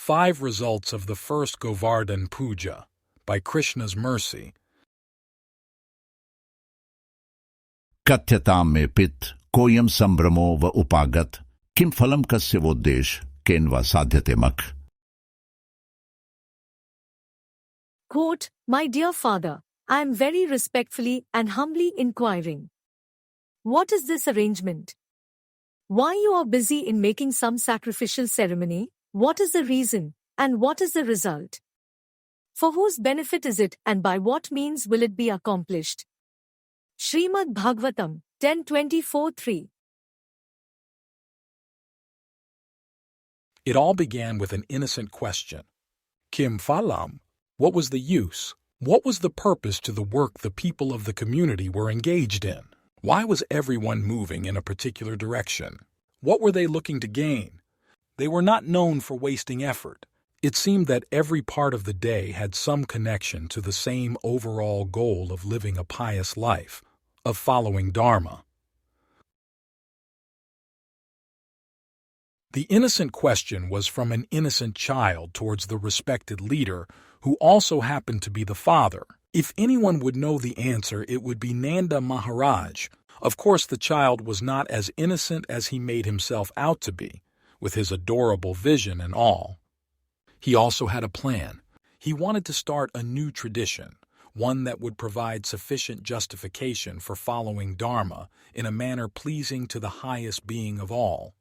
5 Results of the First Govardhana Puja, by Krishna's Mercy. कथ्यताम में पित कोयम संभ्रमो व उपागत किम फलम कस्य वोद्देश केन्वा साध्यते मख. Quote, My dear father, I am very respectfully and humbly inquiring. What is this arrangement? Why you are busy in making some sacrificial ceremony? What is the reason, and what is the result? For whose benefit is it, and by what means will it be accomplished? Shrimad Bhagavatam, 10:24-3. It all began with an innocent question. Kim phalam? What was the use? What was the purpose to the work the people of the community were engaged in? Why was everyone moving in a particular direction? What were they looking to gain? They were not known for wasting effort. It seemed that every part of the day had some connection to the same overall goal of living a pious life, of following Dharma. The innocent question was from an innocent child towards the respected leader, who also happened to be the father. If anyone would know the answer, it would be Nanda Maharaj. Of course, the child was not as innocent as he made himself out to be, with his adorable vision and all. He also had a plan. He wanted to start a new tradition, one that would provide sufficient justification for following Dharma in a manner pleasing to the highest being of all.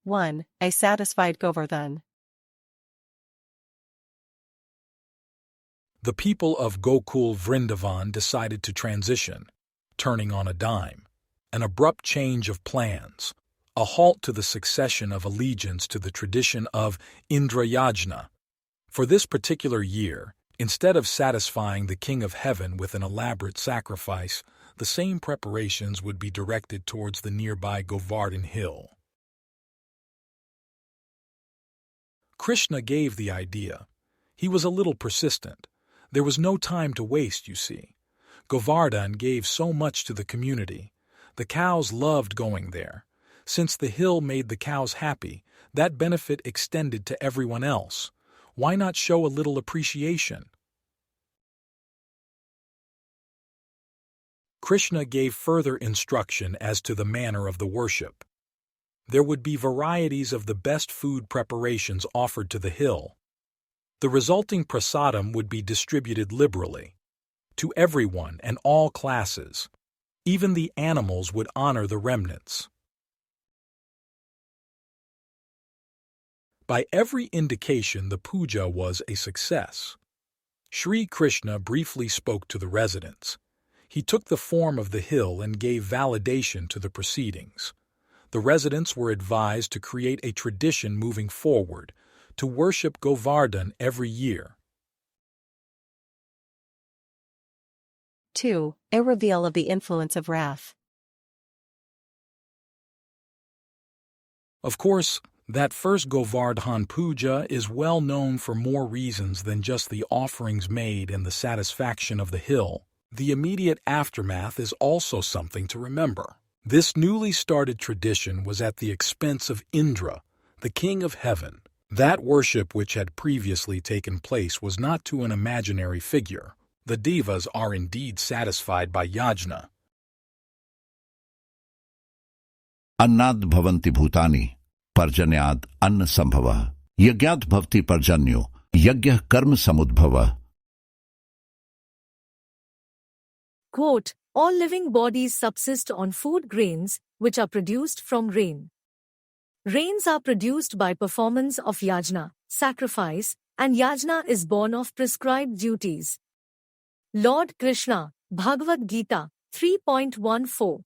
1. A satisfied Govardhana. The people of Gokul Vrindavan decided to transition, turning on a dime, an abrupt change of plans, a halt to the succession of allegiance to the tradition of Indra Yajna. For this particular year, instead of satisfying the King of Heaven with an elaborate sacrifice, the same preparations would be directed towards the nearby Govardhana hill. Krishna gave the idea. He was a little persistent. There was no time to waste, you see. Govardhana gave so much to the community. The cows loved going there. Since the hill made the cows happy, that benefit extended to everyone else. Why not show a little appreciation? Krishna gave further instruction as to the manner of the worship. There would be varieties of the best food preparations offered to the hill. The resulting prasadam would be distributed liberally, to everyone and all classes. Even the animals would honor the remnants. By every indication, the puja was a success. Sri Krishna briefly spoke to the residents. He took the form of the hill and gave validation to the proceedings. The residents were advised to create a tradition moving forward, to worship Govardhana every year. 2. A reveal of the influence of wrath. Of course, that first Govardhana Puja is well known for more reasons than just the offerings made and the satisfaction of the hill. The immediate aftermath is also something to remember. This newly started tradition was at the expense of Indra, the king of heaven. That worship which had previously taken place was not to an imaginary figure. The devas are indeed satisfied by yajna. अन्नाद भवन्ति भूतानि पर्जन्याद अन्न संभवः यज्ञात् भवति पर्जन्यो यज्ञः कर्म समुद्भवः. Quote, All living bodies subsist on food grains, which are produced from rain. Rains are produced by performance of yajna, sacrifice, and yajna is born of prescribed duties. Lord Krishna, Bhagavad-gita, 3.14.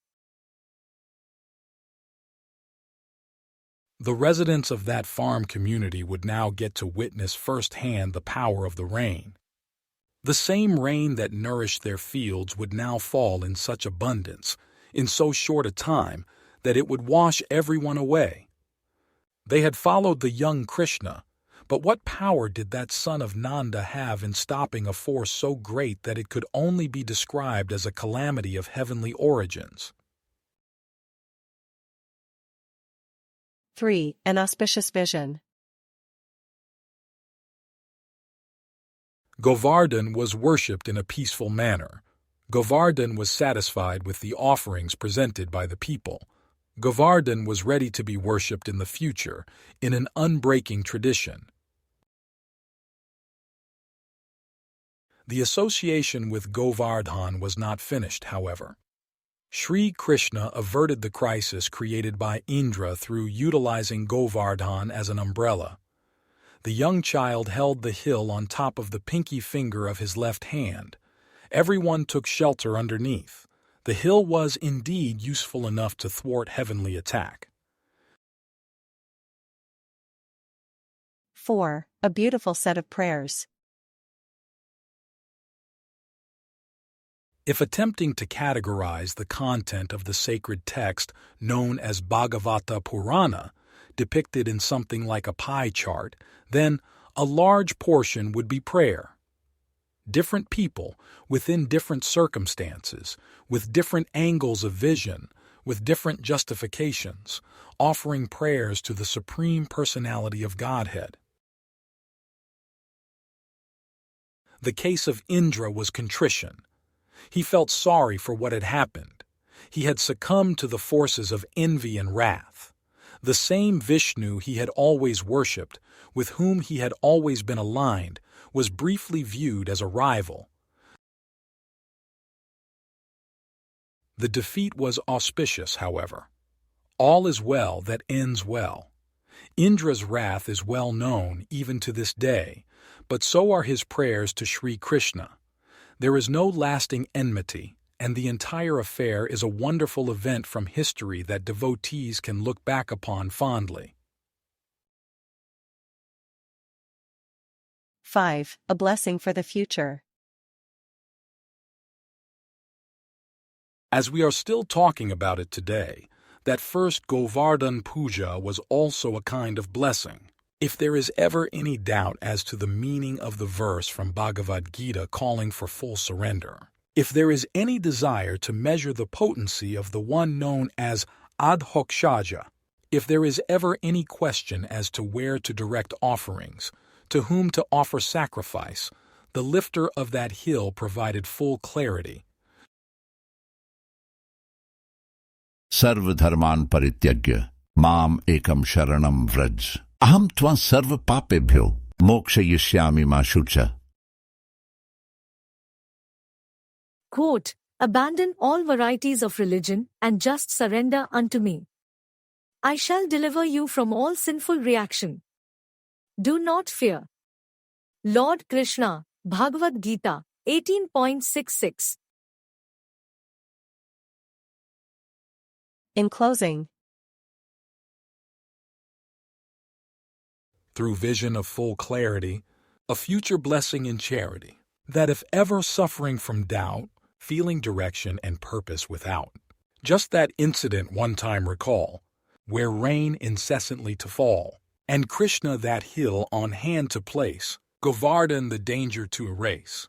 The residents of that farm community would now get to witness firsthand the power of the rain. The same rain that nourished their fields would now fall in such abundance, in so short a time, that it would wash everyone away. They had followed the young Krishna, but what power did that son of Nanda have in stopping a force so great that it could only be described as a calamity of heavenly origins? 3. An auspicious vision. Govardhana was worshipped in a peaceful manner. Govardhana was satisfied with the offerings presented by the people. Govardhana was ready to be worshipped in the future, in an unbreaking tradition. The association with Govardhana was not finished, however. Sri Krishna averted the crisis created by Indra through utilizing Govardhana as an umbrella. The young child held the hill on top of the pinky finger of his left hand. Everyone took shelter underneath. The hill was indeed useful enough to thwart heavenly attack. 4. A beautiful set of prayers. If attempting to categorize the content of the sacred text known as Bhagavata Purana, depicted in something like a pie chart, then a large portion would be prayer. Different people, within different circumstances, with different angles of vision, with different justifications, offering prayers to the Supreme Personality of Godhead. The case of Indra was contrition. He felt sorry for what had happened. He had succumbed to the forces of envy and wrath. The same Vishnu he had always worshipped, with whom he had always been aligned, was briefly viewed as a rival. The defeat was auspicious, however. All is well that ends well. Indra's wrath is well known even to this day, but so are his prayers to Sri Krishna. There is no lasting enmity, and the entire affair is a wonderful event from history that devotees can look back upon fondly. 5. A blessing for the future. As we are still talking about it today, that first Govardhana Puja was also a kind of blessing. If there is ever any doubt as to the meaning of the verse from Bhagavad-gita calling for full surrender, if there is any desire to measure the potency of the one known as adhokshaja, if there is ever any question as to where to direct offerings, to whom to offer sacrifice, the lifter of that hill provided full clarity. Sarv dharman parityagya, mam ekam sharanam vraj. Aham tvam sarva papebhyo, mokshayishyami ma shucha. Quote, abandon all varieties of religion and just surrender unto me. I shall deliver you from all sinful reaction. Do not fear. Lord Krishna, Bhagavad-gita, 18.66. In closing, Through vision of full clarity, a future blessing in charity, that if ever suffering from doubt, feeling direction and purpose without, just that incident one time recall, where rain incessantly to fall, and Krishna that hill on hand to place, Govardhana the danger to erase.